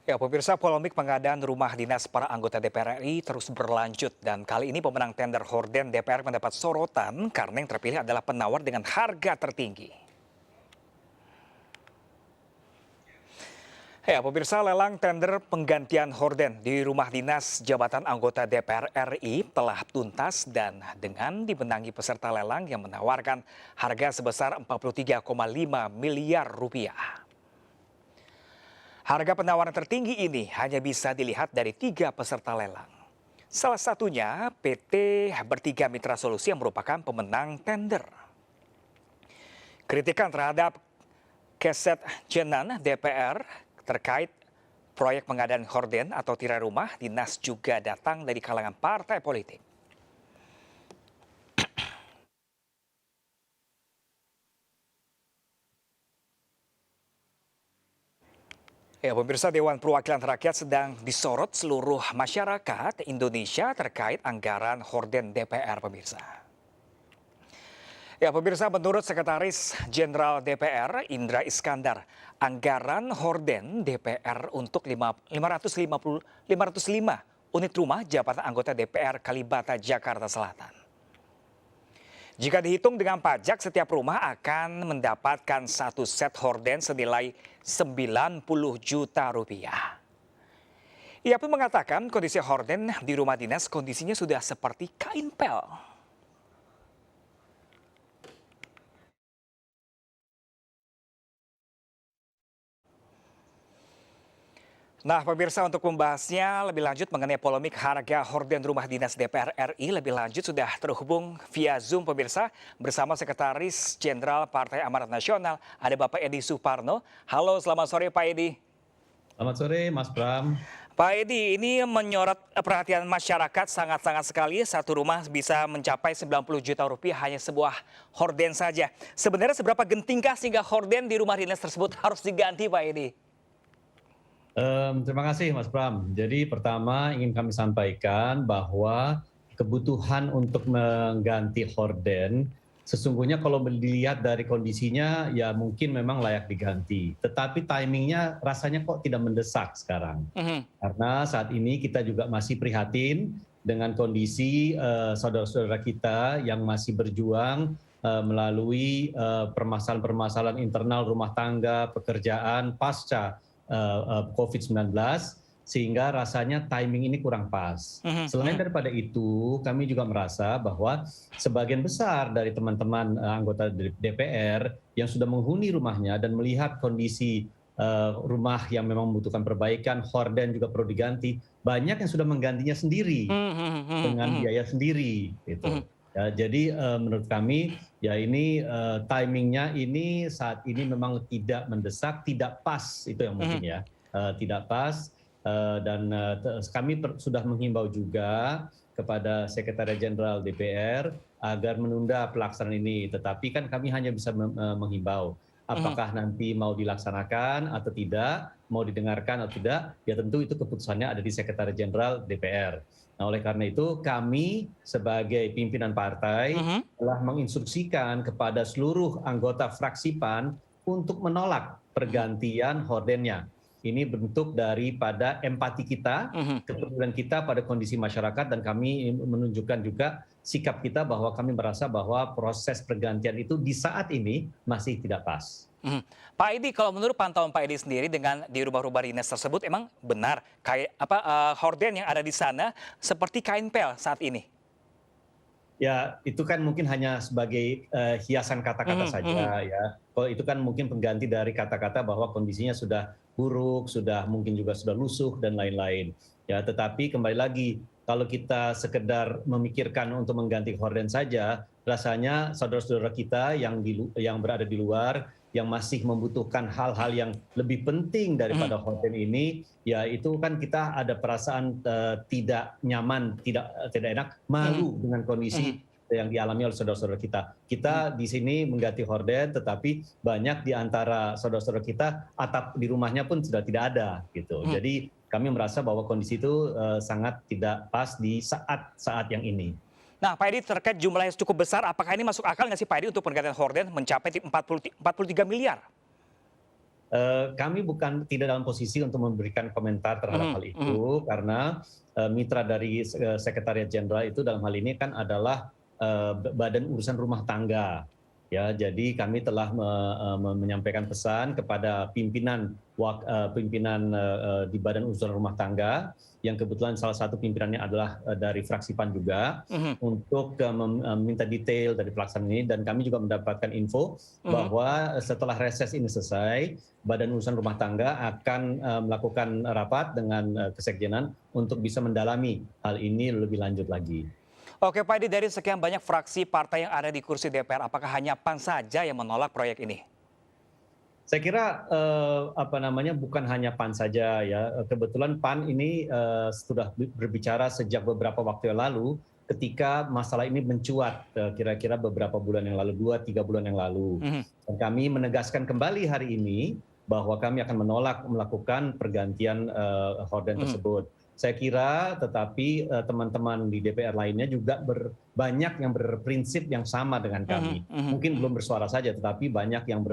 Ya, pemirsa, polemik pengadaan rumah dinas para anggota DPR RI terus berlanjut dan kali ini pemenang tender horden DPR mendapat sorotan karena yang terpilih adalah penawar dengan harga tertinggi. Ya, pemirsa, lelang tender penggantian horden di rumah dinas jabatan anggota DPR RI telah tuntas dan dengan dimenangi peserta lelang yang menawarkan harga sebesar 43,5 miliar rupiah. Harga penawaran tertinggi ini hanya bisa dilihat dari 3 peserta lelang. Salah satunya PT Bertiga Mitra Solusi yang merupakan pemenang tender. Kritikan terhadap Keset Jenan DPR terkait proyek pengadaan horden atau tirai rumah dinas juga datang dari kalangan partai politik. Ya, pemirsa, Dewan Perwakilan Rakyat sedang disorot seluruh masyarakat Indonesia terkait anggaran horden DPR, pemirsa. Ya, pemirsa, menurut Sekretaris Jenderal DPR Indra Iskandar, anggaran horden DPR untuk 505 unit rumah jabatan anggota DPR Kalibata, Jakarta Selatan. Jika dihitung dengan pajak, setiap rumah akan mendapatkan satu set horden senilai 90 juta rupiah. Ia pun mengatakan kondisi horden di rumah dinas kondisinya sudah seperti kain pel. Nah, pemirsa, untuk membahasnya lebih lanjut mengenai polemik harga horden rumah dinas DPR RI, lebih lanjut sudah terhubung via Zoom, pemirsa, bersama Sekretaris Jenderal Partai Amanat Nasional, ada Bapak Edi Suparno. Halo, selamat sore Pak Edi. Selamat sore Mas Bram. Pak Edi, ini menyorot perhatian masyarakat sangat-sangat sekali. Satu rumah bisa mencapai 90 juta rupiah hanya sebuah horden saja. Sebenarnya seberapa gentingkah sehingga horden di rumah dinas tersebut harus diganti, Pak Edi? Terima kasih Mas Bram. Jadi pertama ingin kami sampaikan bahwa kebutuhan untuk mengganti horden sesungguhnya kalau dilihat dari kondisinya ya mungkin memang layak diganti. Tetapi timingnya rasanya kok tidak mendesak sekarang. Mhm. Karena saat ini kita juga masih prihatin dengan kondisi saudara-saudara kita yang masih berjuang melalui permasalahan-permasalahan internal rumah tangga, pekerjaan pasca COVID-19, sehingga rasanya timing ini kurang pas. Selain daripada itu, kami juga merasa bahwa sebagian besar dari teman-teman anggota DPR yang sudah menghuni rumahnya dan melihat kondisi rumah yang memang membutuhkan perbaikan, horden juga perlu diganti, banyak yang sudah menggantinya sendiri dengan biaya sendiri. Gitu. Ya, jadi menurut kami ya ini timingnya ini saat ini memang tidak mendesak, tidak pas itu yang mungkin ya, tidak pas dan kami sudah menghimbau juga kepada Sekretariat Jenderal DPR agar menunda pelaksanaan ini. Tetapi kan kami hanya bisa menghimbau. Apakah nanti mau dilaksanakan atau tidak, mau didengarkan atau tidak, ya tentu itu keputusannya ada di Sekretariat Jenderal DPR. Nah, oleh karena itu kami sebagai pimpinan partai telah menginstruksikan kepada seluruh anggota fraksi PAN untuk menolak pergantian hordennya. Ini bentuk daripada empati kita, kepedulian kita pada kondisi masyarakat dan kami menunjukkan juga sikap kita bahwa kami merasa bahwa proses pergantian itu di saat ini masih tidak pas. Pak Edi, kalau menurut pantauan Pak Edi sendiri dengan di rumah-rumah dinas tersebut, emang benar kayak apa horden yang ada di sana seperti kain pel saat ini? Ya, itu kan mungkin hanya sebagai hiasan kata-kata saja ya. Kalau itu kan mungkin pengganti dari kata-kata bahwa kondisinya sudah buruk, sudah mungkin juga sudah lusuh dan lain-lain. Ya, tetapi kembali lagi kalau kita sekedar memikirkan untuk mengganti horden saja, rasanya saudara-saudara kita yang berada di luar yang masih membutuhkan hal-hal yang lebih penting daripada horden ini, ya itu kan kita ada perasaan tidak nyaman, tidak enak, malu dengan kondisi yang dialami oleh saudara-saudara kita. Kita di sini mengganti horden, tetapi banyak di antara saudara-saudara kita atap di rumahnya pun sudah tidak ada, gitu. Jadi kami merasa bahwa kondisi itu sangat tidak pas di saat-saat yang ini. Nah, Pak Edi, terkait jumlah yang cukup besar, apakah ini masuk akal nggak sih Pak Edi untuk penggantian horden mencapai 43 miliar? Kami tidak dalam posisi untuk memberikan komentar terhadap hal itu karena mitra dari Sekretariat Jenderal itu dalam hal ini kan adalah Badan Urusan Rumah Tangga. Ya, jadi kami telah menyampaikan pesan kepada pimpinan di Badan Urusan Rumah Tangga, yang kebetulan salah satu pimpinannya adalah dari fraksi PAN juga, untuk meminta detail dari pelaksanaan ini, dan kami juga mendapatkan info bahwa setelah reses ini selesai, Badan Urusan Rumah Tangga akan melakukan rapat dengan Kesekjenan untuk bisa mendalami hal ini lebih lanjut lagi. Oke Pak Edi, dari sekian banyak fraksi partai yang ada di kursi DPR, apakah hanya PAN saja yang menolak proyek ini? Saya kira bukan hanya PAN saja ya. Kebetulan PAN ini sudah berbicara sejak beberapa waktu yang lalu ketika masalah ini mencuat kira-kira beberapa bulan yang lalu, 2-3 bulan yang lalu. Dan kami menegaskan kembali hari ini bahwa kami akan menolak melakukan pergantian horden tersebut. Saya kira tetapi teman-teman di DPR lainnya juga banyak yang berprinsip yang sama dengan kami. Mungkin belum bersuara saja, tetapi banyak yang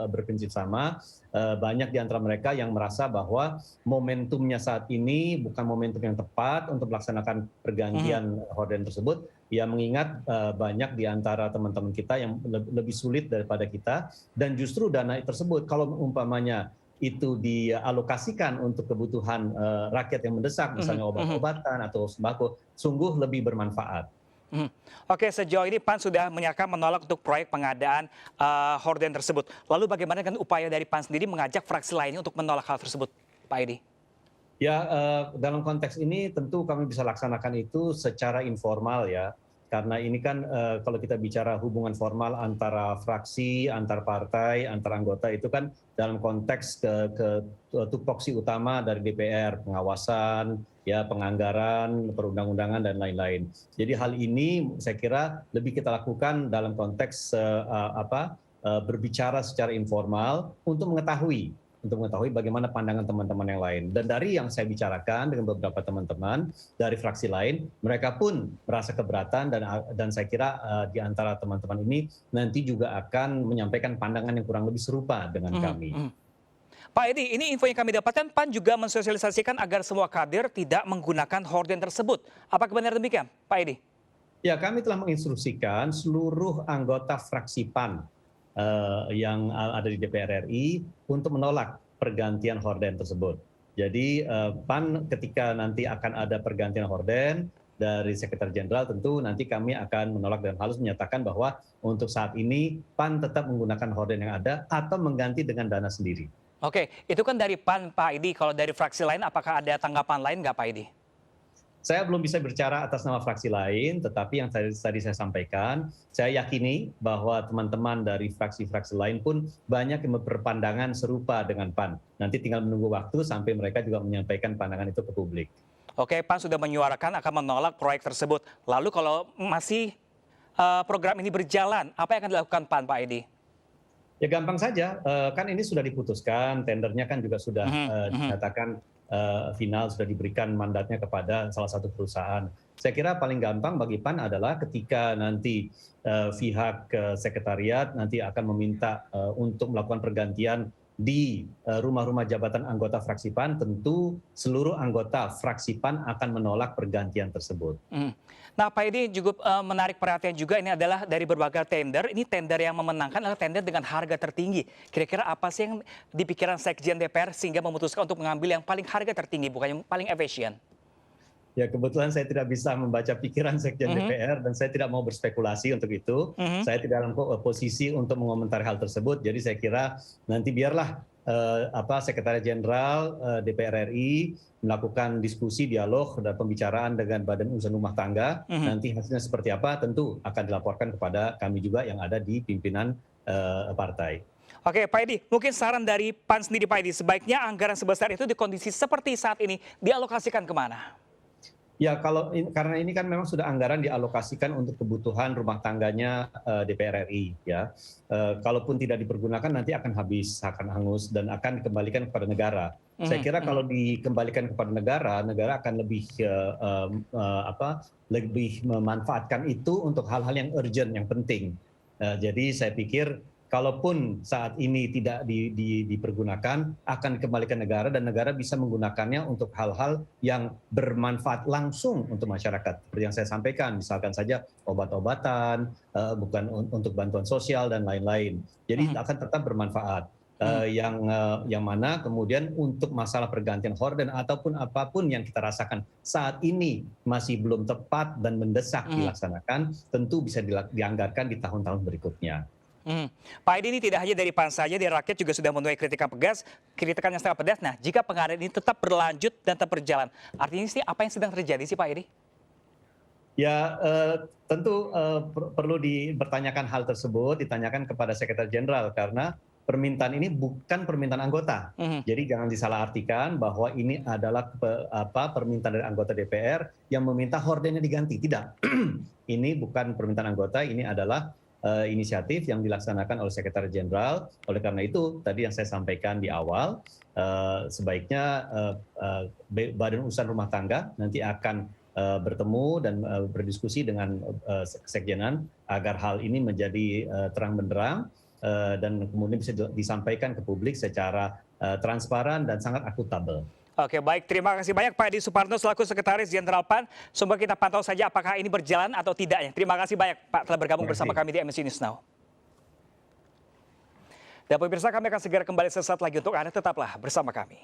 berprinsip sama. Banyak di antara mereka yang merasa bahwa momentumnya saat ini bukan momentum yang tepat untuk melaksanakan pergantian horden tersebut. Ya, mengingat banyak di antara teman-teman kita yang lebih sulit daripada kita, dan justru dana tersebut kalau umpamanya itu dialokasikan untuk kebutuhan rakyat yang mendesak, misalnya obat-obatan atau sembako, sungguh lebih bermanfaat. Oke, sejauh ini PAN sudah menyatakan menolak untuk proyek pengadaan horden tersebut. Lalu bagaimana dengan upaya dari PAN sendiri mengajak fraksi lainnya untuk menolak hal tersebut, Pak Edi? Ya, dalam konteks ini tentu kami bisa laksanakan itu secara informal ya. Karena ini kan kalau kita bicara hubungan formal antara fraksi, antar partai, antar anggota, itu kan dalam konteks tupoksi utama dari DPR, pengawasan, ya, penganggaran, perundang-undangan, dan lain-lain. Jadi hal ini saya kira lebih kita lakukan dalam konteks berbicara secara informal untuk mengetahui bagaimana pandangan teman-teman yang lain. Dan dari yang saya bicarakan dengan beberapa teman-teman dari fraksi lain, mereka pun merasa keberatan, dan saya kira di antara teman-teman ini nanti juga akan menyampaikan pandangan yang kurang lebih serupa dengan kami. Pak Edi, ini info yang kami dapatkan, PAN juga mensosialisasikan agar semua kader tidak menggunakan horden tersebut. Apakah benar demikian, Pak Edi? Ya, kami telah menginstruksikan seluruh anggota fraksi PAN yang ada di DPR RI untuk menolak pergantian horden tersebut. Jadi PAN ketika nanti akan ada pergantian horden dari Sekretariat Jenderal, tentu nanti kami akan menolak dan halus menyatakan bahwa untuk saat ini PAN tetap menggunakan horden yang ada atau mengganti dengan dana sendiri. Oke, itu kan dari PAN, Pak Edi. Kalau dari fraksi lain, apakah ada tanggapan lain nggak, Pak Edi? Saya belum bisa bicara atas nama fraksi lain, tetapi yang tadi saya sampaikan, saya yakini bahwa teman-teman dari fraksi-fraksi lain pun banyak yang berpandangan serupa dengan PAN. Nanti tinggal menunggu waktu sampai mereka juga menyampaikan pandangan itu ke publik. Oke, PAN sudah menyuarakan akan menolak proyek tersebut. Lalu kalau masih program ini berjalan, apa yang akan dilakukan PAN, Pak Edi? Ya gampang saja, kan ini sudah diputuskan, tendernya kan juga sudah dinyatakan final, sudah diberikan mandatnya kepada salah satu perusahaan. Saya kira paling gampang bagi PAN adalah ketika nanti pihak sekretariat nanti akan meminta untuk melakukan pergantian di rumah-rumah jabatan anggota fraksi PAN, tentu seluruh anggota fraksi PAN akan menolak pergantian tersebut. Nah, Pak Edi juga menarik perhatian juga, ini adalah dari berbagai tender. Ini tender yang memenangkan adalah tender dengan harga tertinggi. Kira-kira apa sih yang di pikiran Sekjen DPR sehingga memutuskan untuk mengambil yang paling harga tertinggi, bukan yang paling efisien? Ya, kebetulan saya tidak bisa membaca pikiran Sekjen DPR dan saya tidak mau berspekulasi untuk itu. Saya tidak dalam posisi untuk mengomentari hal tersebut. Jadi saya kira nanti biarlah Sekretariat Jenderal DPR RI melakukan diskusi, dialog, dan pembicaraan dengan Badan Urusan Rumah Tangga. Nanti hasilnya seperti apa tentu akan dilaporkan kepada kami juga yang ada di pimpinan partai. Oke, Pak Edi, mungkin saran dari PAN sendiri, Pak Edi, sebaiknya anggaran sebesar itu di kondisi seperti saat ini dialokasikan kemana? Ya, karena ini kan memang sudah anggaran dialokasikan untuk kebutuhan rumah tangganya DPR RI, ya. Kalaupun tidak dipergunakan nanti akan habis, akan hangus, dan akan dikembalikan kepada negara. Saya kira kalau dikembalikan kepada negara, negara akan lebih memanfaatkan itu untuk hal-hal yang urgent, yang penting. Jadi saya pikir kalaupun saat ini tidak dipergunakan, akan dikembalikan negara dan negara bisa menggunakannya untuk hal-hal yang bermanfaat langsung untuk masyarakat. Seperti yang saya sampaikan, misalkan saja obat-obatan, bukan untuk bantuan sosial dan lain-lain. Jadi akan tetap bermanfaat. Yang mana kemudian untuk masalah pergantian horden ataupun apapun yang kita rasakan saat ini masih belum tepat dan mendesak dilaksanakan, tentu bisa dianggarkan di tahun-tahun berikutnya. Pak Edi, ini tidak hanya dari PAN saja, dari rakyat juga sudah menuai kritikan yang sangat pedas. Nah, jika pengadaan ini tetap berlanjut dan tetap berjalan, artinya sih apa yang sedang terjadi sih Pak Edi? Ya, tentu perlu dipertanyakan hal tersebut, ditanyakan kepada Sekretaris Jenderal karena permintaan ini bukan permintaan anggota. Jadi jangan disalahartikan bahwa ini adalah permintaan dari anggota DPR yang meminta hordennya diganti. Tidak. Ini bukan permintaan anggota, ini adalah inisiatif yang dilaksanakan oleh Sekretaris Jenderal. Oleh karena itu, tadi yang saya sampaikan di awal, sebaiknya Badan Urusan Rumah Tangga nanti akan bertemu dan berdiskusi dengan Sekjenan agar hal ini menjadi terang benderang dan kemudian bisa disampaikan ke publik secara transparan dan sangat akuntabel. Oke, baik. Terima kasih banyak Pak Edi Suparno selaku Sekretaris Jenderal PAN. Semoga kita pantau saja apakah ini berjalan atau tidaknya. Terima kasih banyak Pak telah bergabung bersama kami di MNC News Now. Dan pemirsa, kami akan segera kembali sesaat lagi untuk Anda, tetaplah bersama kami.